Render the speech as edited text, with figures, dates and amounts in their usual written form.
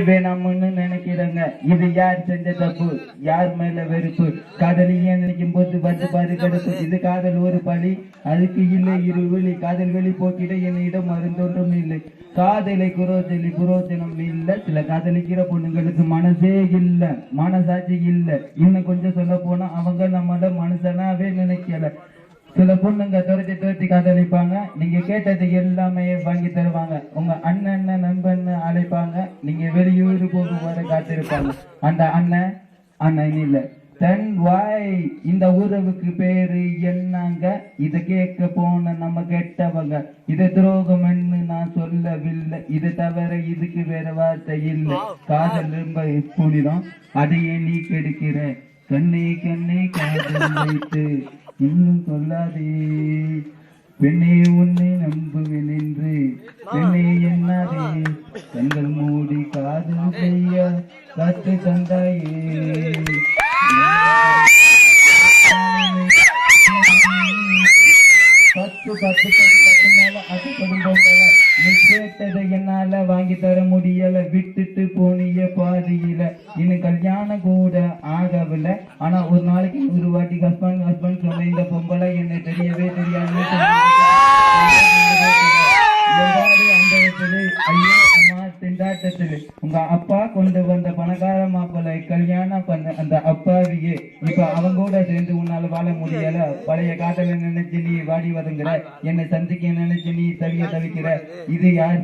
வேணாம்னு நினைக்கிறேங்க. இது யார் செஞ்ச தப்பு, யார் மேல வெறுப்பு? காதலியே நினைக்கும் போது வந்து பாரு கடுப்பு. இது காதல் ஒரு பழி, அதுக்கு இல்லை இருவழி. காதல் வெளி போக்கிட என்னிடம் மருந்தொன்றும் இல்லை. காதலை புரோஜனம் இல்ல. சில காதலிக்கிற பொண்ணுங்களுக்கு மனசே இல்ல, மனசாட்சி இல்ல. இன்னும் கொஞ்சம் சொல்ல போனா அவங்க நம்மள மனுஷனாவே நினைக்கல. சில பொண்ணுங்க துரத்தி காதலிப்பாங்க. நீங்க கேட்டது எல்லாமே வாங்கி தருவாங்க. உங்க அண்ணன் நண்பன் அழைப்பாங்க. நீங்க வெளியூர் போகும் வரை காத்திருப்பாங்க. அந்த அண்ணன் இல்ல தன் வாய். இந்த உறவுக்கு பேரு என்னங்க? இத கேட்க போன நம்ம கெட்டவங்க. இது துரோகம் நான் சொல்லவில்லை. இது தவிர இதுக்கு வேற வார்த்தை இல்லை. காதல் ரொம்ப புனிதம், அதையே நீ கெடுக்கிற. கண்ணே காதல் வைத்து இன்னும் சொல்லாதே பெண்ணே, உன்னை நம்புவேன் என்று பெண்ணே என்னாதே. கண்கள் மூடி காதல் செய்ய காத்து தந்தாயே. பத்து மேல அது கொடுங்கல. நீ கேட்டதை என்னால வாங்கி தர முடியல. விட்டுட்டு போனிய பாதியில. இன்னும் கல்யாணம் கூட ஆகவில்லை. ஆனா ஒரு நாளைக்கு 100 வாட்டி ஹஸ்பண்ட் சொன்ன இந்த பொம்பளை என்னை தெரியவே தெரியாது. ஐயோ அம்மா திண்டாட்டத்திலே உங்க அப்பா கொண்டு வந்த பணக்கார மாப்பிள்ளை கல்யாணம் பண்ண அந்த அப்பாவியே இப்ப அவங்க கூட சேர்ந்து உன்னால வாழ முடியல. பழைய காதல நினைச்சு நீ வாடி வதங்குற. என்னை சந்திக்க நினைச்சு நீ தவிக்கிற. இது யார்?